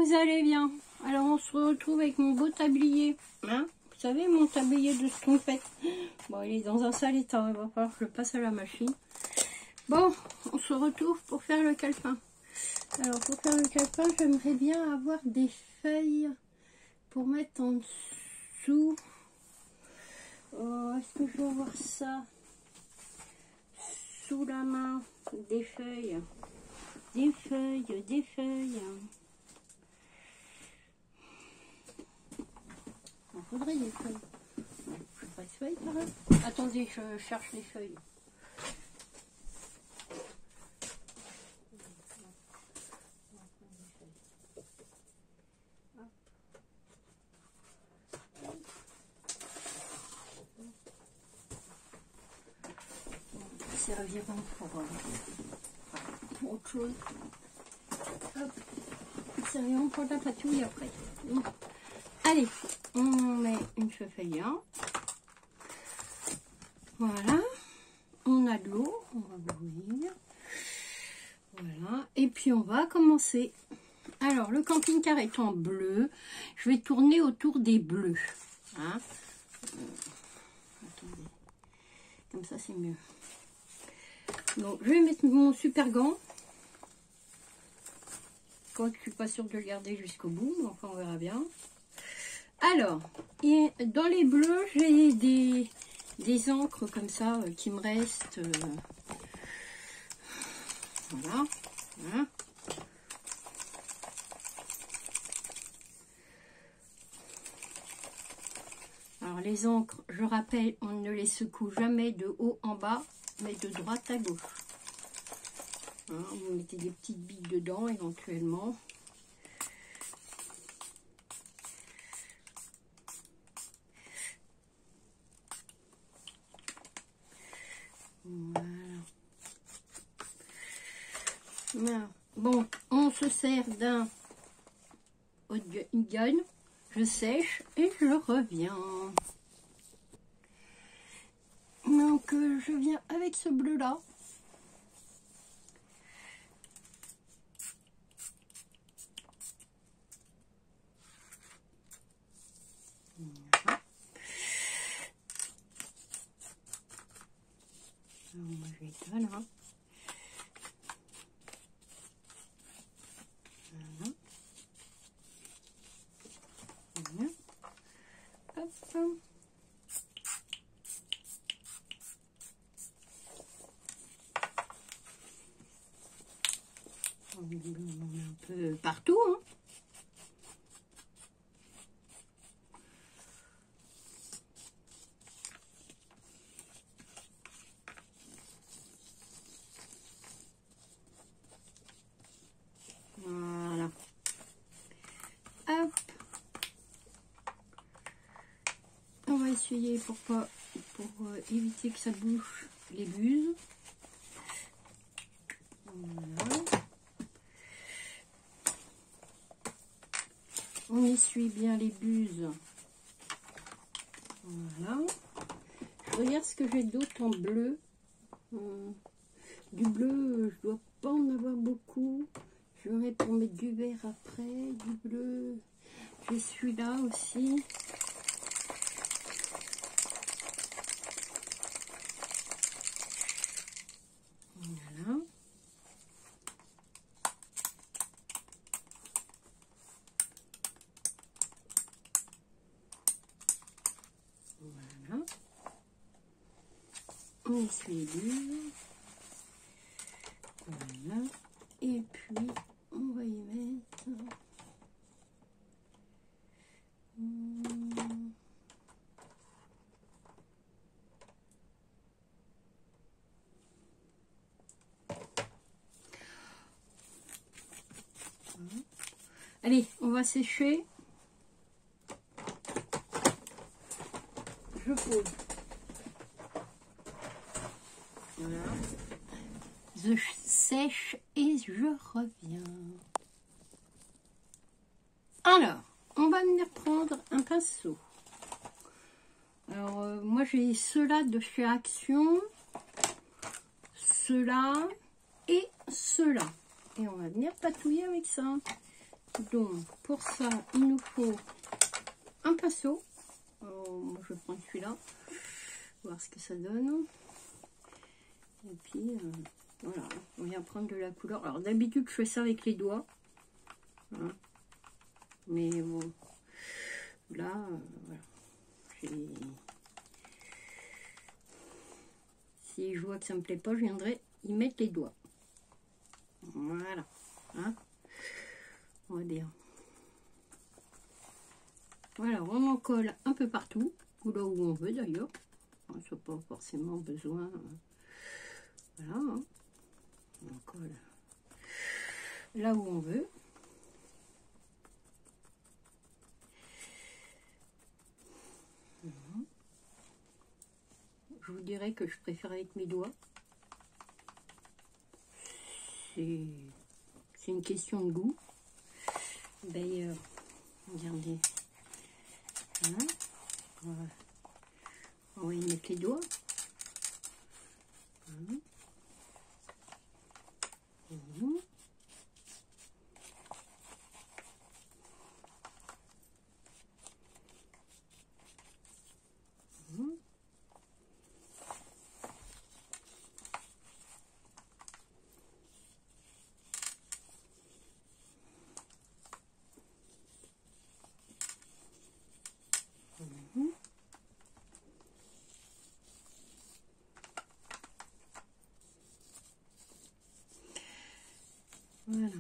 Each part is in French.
vous allez bien? Alors on se retrouve avec mon beau tablier, hein? Vous savez, mon tablier de Schtroumpfette. Bon, il est dans un sale état, il va falloir que je le passe à la machine. Bon, on se retrouve pour faire le calepin. Alors pour faire le calepin, j'aimerais bien avoir des feuilles pour mettre en dessous. Oh, est-ce que je vais avoir ça sous la main? Des feuilles. Des feuilles, des feuilles. Il faudrait des feuilles. Je n'ai pas de feuilles par là. Attendez, je cherche les feuilles. Serviront pour autre chose. Hop. Serviront pour la patouille après. Allez, on met une chauffelière. Voilà. On a de l'eau. On va bouillir. Voilà. Et puis on va commencer. Alors, le camping-car est en bleu. Je vais tourner autour des bleus. Hein. Attendez. Comme ça, c'est mieux. Donc, je vais mettre mon super gant. Quand je suis pas sûre de le garder jusqu'au bout, mais enfin on verra bien. Alors, et dans les bleus, j'ai des encres comme ça qui me restent. Voilà. Voilà. Alors les encres, je rappelle, on ne les secoue jamais de haut en bas, mais de droite à gauche. Hein, vous mettez des petites billes dedans éventuellement. Voilà. Bon, on se sert d'un hot gun. Je sèche et je reviens. Donc je viens avec ce bleu là. Voilà. Alors, moi je vais être là. Voilà. Voilà. Hop. On met un peu partout. Hein. Voilà. Hop. On va essuyer pour éviter que ça bouche les buses. Voilà. On essuie bien les buses. Voilà. Je regarde ce que j'ai d'autre en bleu. Du bleu, je dois pas en avoir beaucoup. J'aurai pour mettre du vert après. Du bleu, j'ai celui-là aussi. Voilà. Voilà. On essuie les bulles. Voilà. Et puis, on va y mettre... Allez, on va sécher. Je pose. Voilà. Je sèche et je reviens. Alors, on va venir prendre un pinceau. Alors, moi j'ai ceux-là de chez Action, ceux-là et ceux-là. Et on va venir patouiller avec ça. Donc, pour ça, il nous faut un pinceau. Alors, moi, je vais prendre celui-là. Voir ce que ça donne. Et puis, voilà, on vient prendre de la couleur. Alors, d'habitude, je fais ça avec les doigts. Hein. Mais bon, là, voilà. Si je vois que ça me plaît pas, je viendrai y mettre les doigts. Voilà. Hein, on va bien. Voilà, on en colle un peu partout, ou là où on veut d'ailleurs. On n'a pas forcément besoin. Voilà. Hein. On colle là où on veut. Je vous dirais que je préfère avec mes doigts. C'est une question de goût. D'ailleurs, regardez. Hein, on va y mettre les doigts. Hein. Mmh. Mmh. Mmh. Voilà.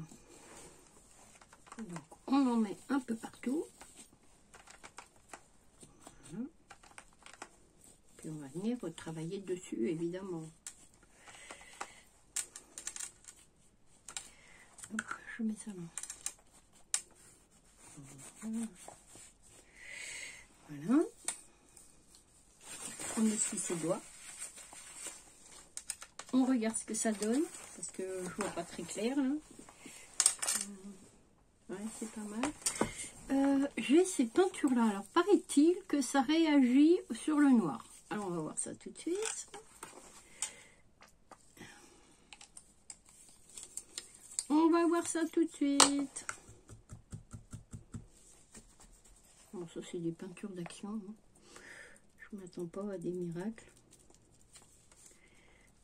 Donc, on en met un peu partout. Voilà. Puis on va venir retravailler dessus, évidemment. Hop, je mets ça là. Voilà. Voilà. On essuie ses doigts. On regarde ce que ça donne, parce que je vois pas très clair là. Ouais, c'est pas mal. J'ai ces peintures là. Alors, paraît-il que ça réagit sur le noir. Alors, on va voir ça tout de suite. On va voir ça tout de suite. Bon, ça, c'est des peintures d'action. Hein. Je ne m'attends pas à des miracles.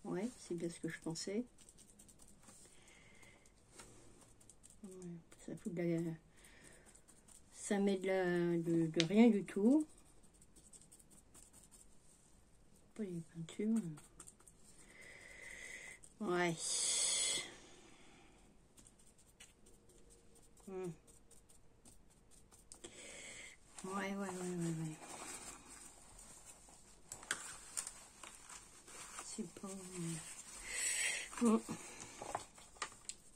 Ouais, c'est bien ce que je pensais. Ouais, ça fout de la... Ça met de rien du tout. Pas les peintures. Ouais. Ouais. C'est pas...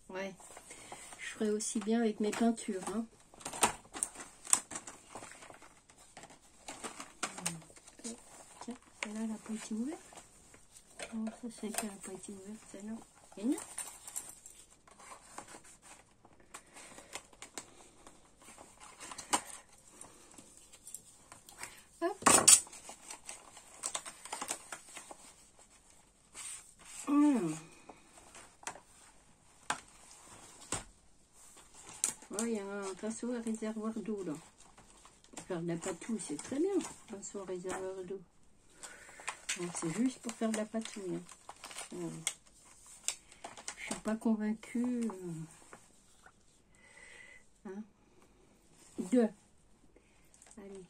Ouais. Je ferai aussi bien avec mes peintures, hein. Tiens, celle-là, elle n'a pas été ouverte. Oh, ça, c'est qu'elle n'a pas été ouverte, celle-là. Et non. Hop. Oh, il y a un pinceau à réservoir d'eau, là. Pour faire de la patouille, c'est très bien. Pinceau à réservoir d'eau. Donc, c'est juste pour faire de la patouille. Hein. Je suis pas convaincue. Hein. Deux. Allez.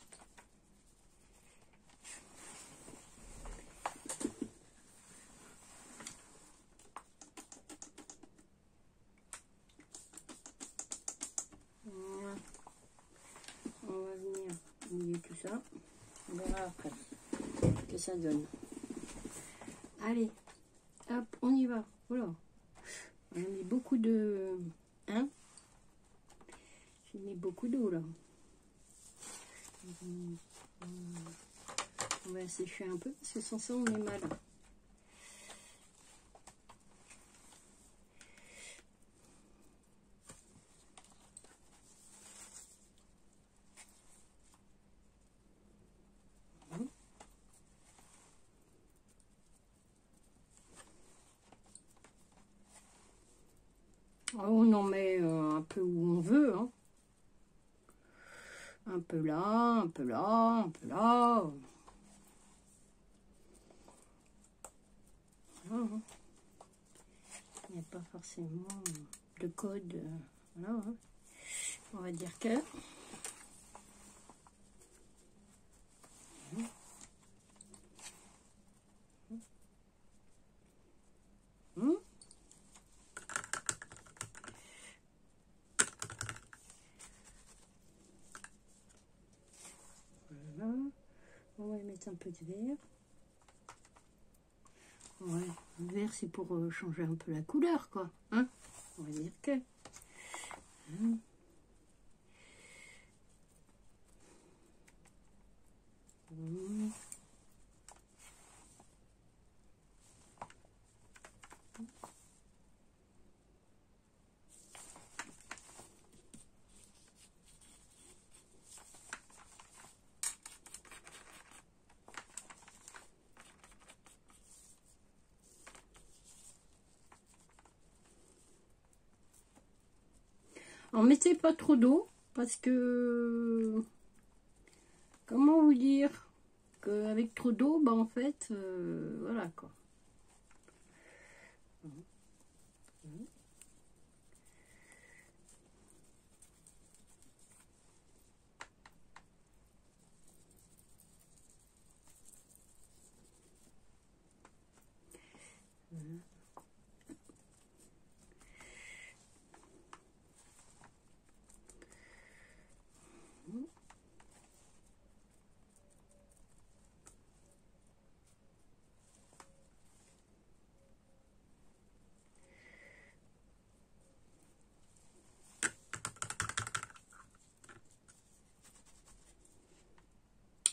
Voilà. On va venir mouiller tout ça. On verra après ce que ça donne. Allez. Hop, on y va. Voilà. On a mis beaucoup de... Hein? J'ai mis beaucoup d'eau là. On va sécher un peu parce que sans ça on est mal. On en met un peu où on veut, hein. Un peu là, un peu là, un peu là. Voilà, hein. Il n'y a pas forcément de code. Voilà, hein. On va dire que... Voilà. On va y mettre un peu de vert. Ouais, le vert c'est pour changer un peu la couleur, quoi. Hein, on va dire que... Hein. En mettez pas trop d'eau parce que, comment vous dire, qu'avec trop d'eau, bah en fait, voilà quoi.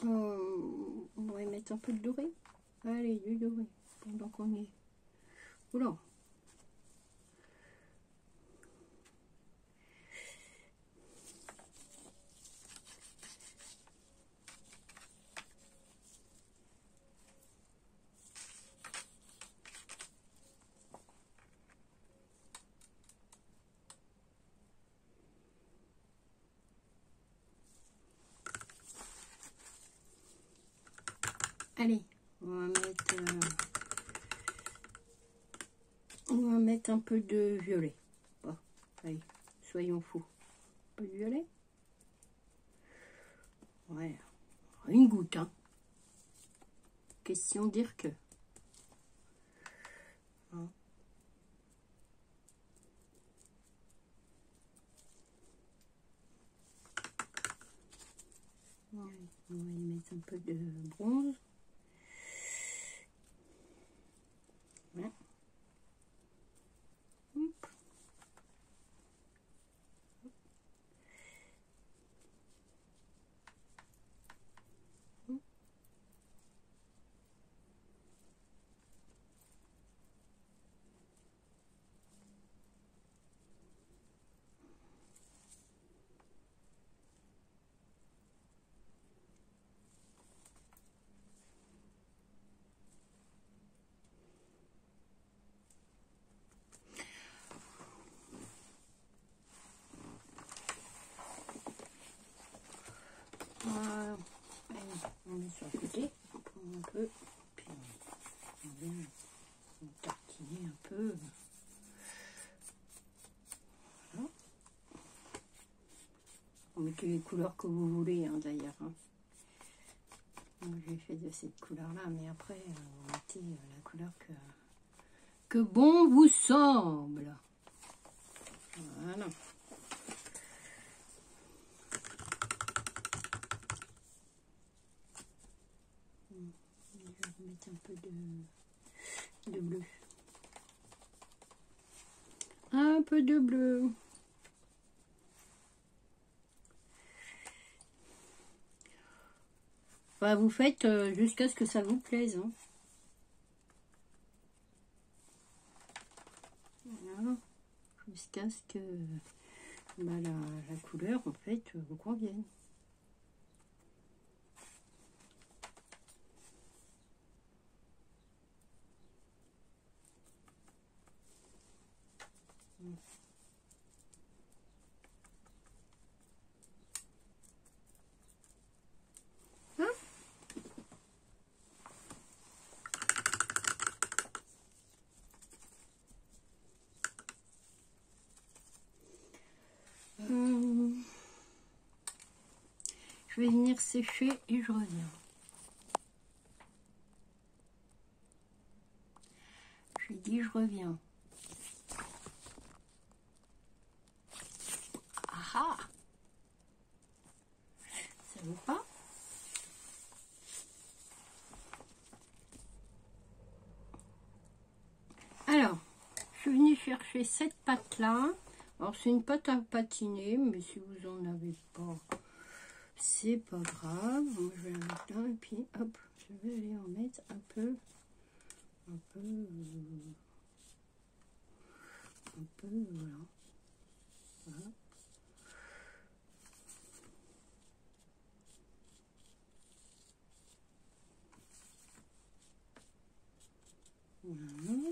On va y mettre un peu de doré. Allez, du doré, pendant qu'on y est. Oula. Allez, on va mettre un peu de violet. Bon, allez, soyons fous. Un peu de violet. Ouais, une goutte, hein. Question de dire que. Hein. Ouais, on va y mettre un peu de bronze. Ouais. Hop. Allez, on met sur le côté, on prend un peu, puis on vient tartiner un peu. Voilà. On met les couleurs que vous voulez, hein, d'ailleurs. Hein. J'ai fait de cette couleur-là, mais après, vous mettez la couleur que bon vous semble. Voilà. Je vais mettre un peu de bleu. Un peu de bleu. Bah, vous faites jusqu'à ce que ça vous plaise. Hein. Voilà. Jusqu'à ce que bah, la couleur, en fait, vous convienne. Je vais venir sécher et je reviens. Je dis je reviens. Ah ah! Ça vaut pas? Alors, je suis venue chercher cette pâte-là. Alors, c'est une pâte à patiner, mais si vous en avez pas, c'est pas grave. Moi, je vais la mettre là, et puis, hop, je vais aller en mettre un peu, voilà. Voilà. Voilà.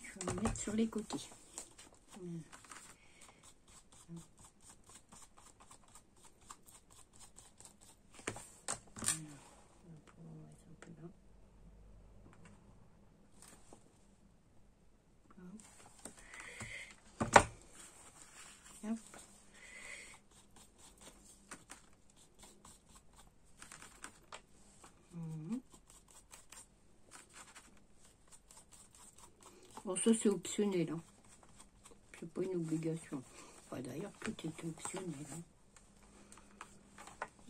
Je vais en mettre sur les côtés. Voilà. Bon, ça c'est optionnel, hein. C'est pas une obligation. Enfin, d'ailleurs, tout est optionnel, hein.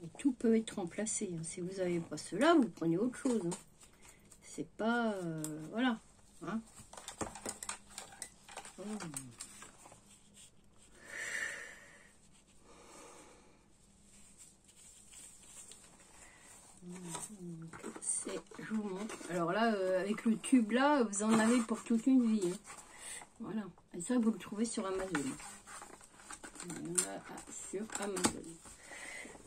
Et tout peut être remplacé, hein. Si vous n'avez pas cela, vous prenez autre chose, hein. C'est pas... voilà. Hein. Oh. Je vous montre. Alors là, avec le tube là, vous en avez pour toute une vie, hein. Voilà. Et ça, vous le trouvez sur Amazon. Voilà, sur Amazon.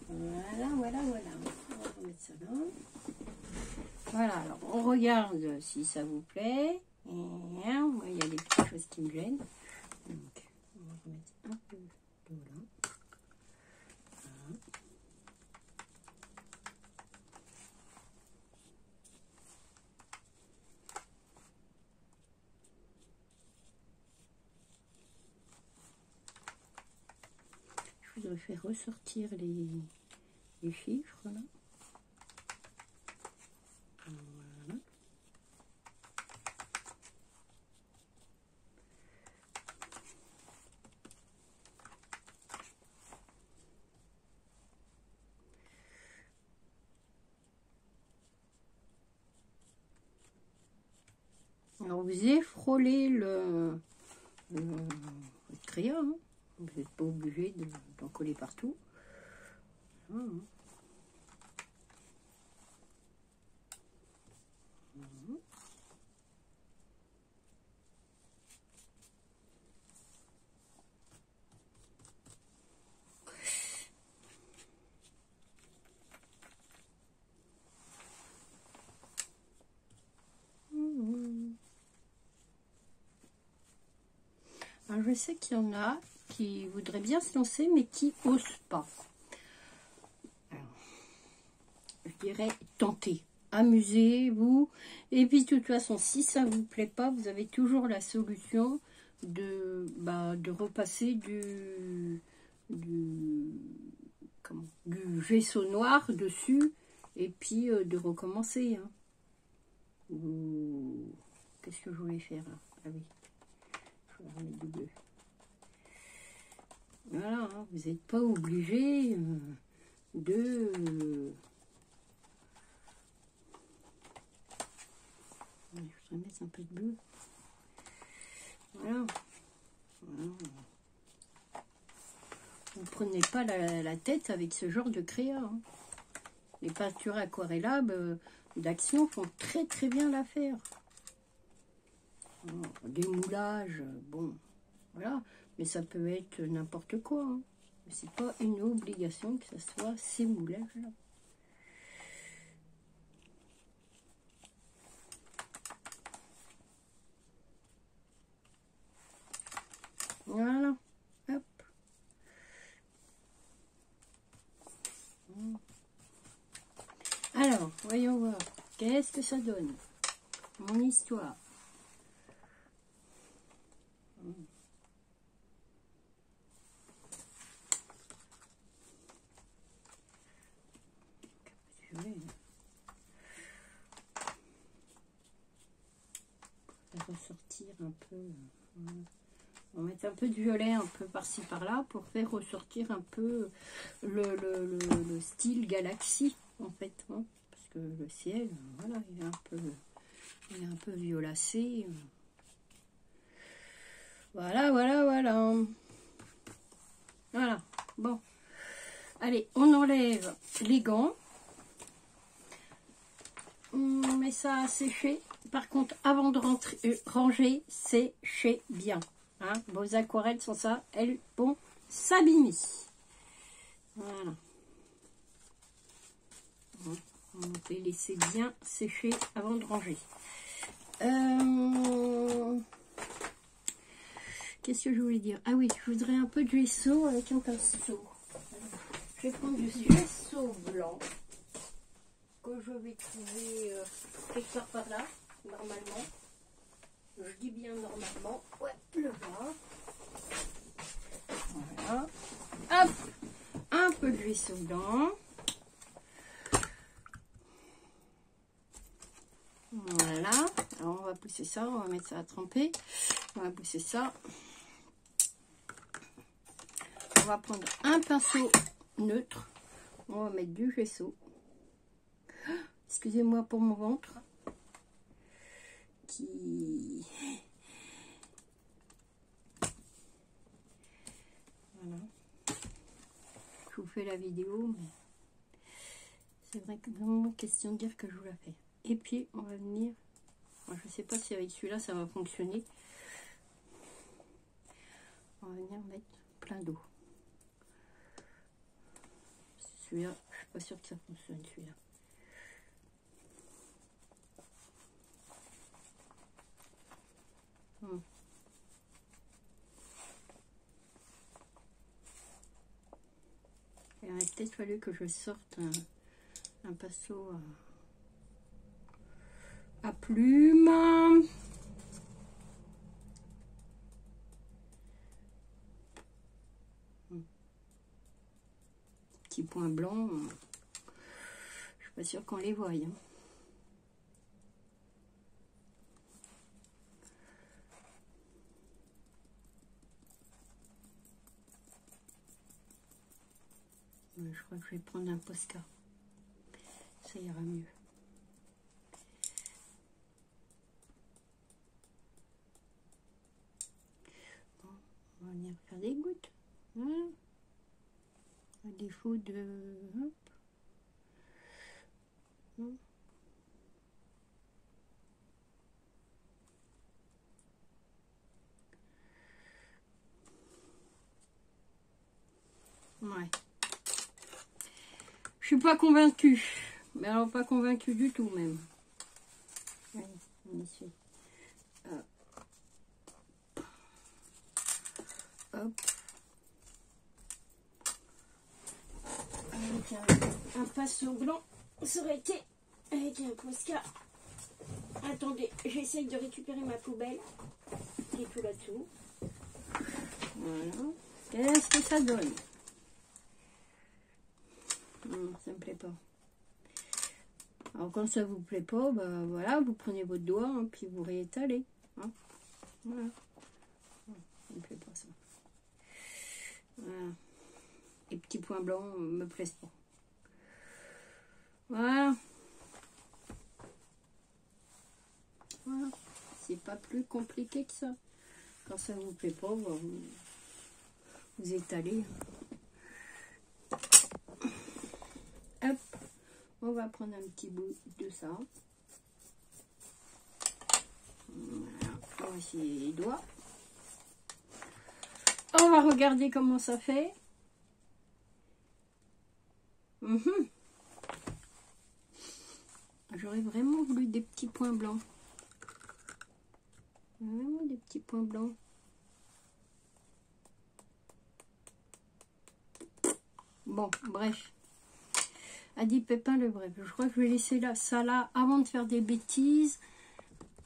Voilà. On va remettre ça là. Voilà, alors on regarde si ça vous plaît. Et moi, il y a des petites choses qui me gênent. Donc, on va remettre un peu d'eau là. Voilà. Je voudrais faire ressortir les chiffres là. Voilà. Alors vous effrôlez le crayon, hein. Vous n'êtes pas obligé d'en coller partout. Voilà. Alors, je sais qu'il y en a qui voudraient bien se lancer, mais qui n'osent pas. Alors, je dirais tenter, amusez-vous. Et puis, de toute façon, si ça ne vous plaît pas, vous avez toujours la solution de repasser du vaisseau noir dessus et puis de recommencer. Hein. Qu'est-ce que je voulais faire là? Ah oui. Remettre du bleu. Voilà, hein, vous n'êtes pas obligé de... Je vais mettre un peu de bleu. Voilà. Voilà. Vous ne prenez pas la tête avec ce genre de créa. Hein. Les peintures aquarellables d'Action font très très bien l'affaire. Des moulages, bon, voilà, mais ça peut être n'importe quoi, hein. C'est pas une obligation que ce soit ces moulages-là. Voilà, hop. Alors, voyons voir, qu'est-ce que ça donne, mon histoire. violet. Pour faire ressortir un peu. Voilà. On va mettre un peu de violet un peu par-ci par-là pour faire ressortir un peu le style galaxie en fait. Hein, parce que le ciel, voilà, il est un peu violacé. Voilà, voilà, voilà. Voilà. Bon. Allez, on enlève les gants. On met ça à sécher. Par contre, avant de ranger, séchez bien. Hein, vos aquarelles sont ça, elles vont s'abîmer. Voilà. On va les laisser bien sécher avant de ranger. Qu'est-ce que je voulais dire? Ah oui, je voudrais un peu de gesso avec un pinceau. Je vais prendre du gesso blanc que je vais trouver quelque part par là, normalement. Je dis bien normalement. Ouais, le bas. Voilà. Hop, un peu de gesso blanc. Voilà. Alors on va pousser ça, on va mettre ça à tremper. On va pousser ça. On va prendre un pinceau neutre. On va mettre du gesso. Excusez-moi pour mon ventre. Voilà. Je vous fais la vidéo, mais c'est vrai que vraiment question de dire que je vous la fais. Et puis on va venir, je ne sais pas si avec celui-là ça va fonctionner. On va venir mettre plein d'eau. Celui-là, je suis pas sûre que ça fonctionne celui-là. Il aurait peut-être fallu que je sorte un pinceau à plume. Petit point blanc. Je suis pas sûre qu'on les voie. Hein. Je crois que je vais prendre un Posca. Ça ira mieux. Bon, on va venir faire des gouttes. Voilà. À défaut de... Hop. Hop. Ouais. Je suis pas convaincue. Mais alors pas convaincue du tout même. Allez, on essaie. Hop. Avec un pinceau blanc, ça aurait été avec un Posca. Attendez, j'essaye de récupérer ma poubelle qui est tout là-dessous. Voilà. Qu'est-ce que ça donne? Non, ça me plaît pas. Alors quand ça vous plaît pas, bah voilà, vous prenez votre doigt, hein, puis vous réétalez. Hein. Voilà. Ça me plaît pas ça. Voilà. Les petits points blancs me plaisent pas. Voilà. Voilà. C'est pas plus compliqué que ça. Quand ça vous plaît pas, bah, vous étalez. Hop. On va prendre un petit bout de ça. Voilà. On va essayer les doigts. On va regarder comment ça fait. J'aurais vraiment voulu des petits points blancs. Vraiment des petits points blancs. Bon, bref. A dit Pépin le bref. Je crois que je vais laisser là, ça là avant de faire des bêtises.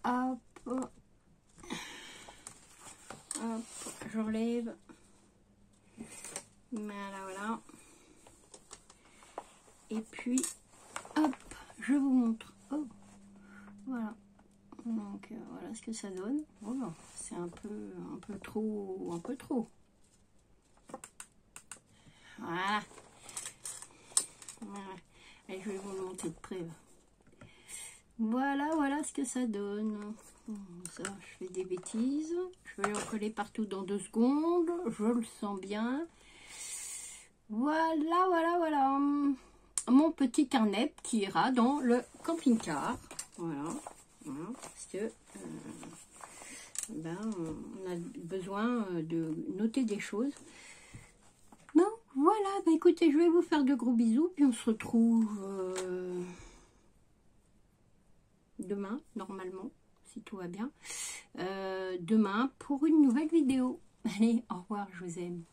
Hop. Hop. J'enlève. Voilà, voilà. Et puis, hop. je vous montre. Oh, voilà. Donc voilà ce que ça donne. Voilà, c'est un peu trop. Voilà. Voilà. Allez, je vais vous le monter de près. Voilà ce que ça donne. Ça, je fais des bêtises. Je vais en coller partout dans 2 secondes. Je le sens bien. Voilà. Mon petit carnet qui ira dans le camping-car. Voilà. Parce que on a besoin de noter des choses. Non, voilà. Écoutez, je vais vous faire de gros bisous. Puis on se retrouve demain, normalement, si tout va bien. Demain pour une nouvelle vidéo. Allez, au revoir, je vous aime.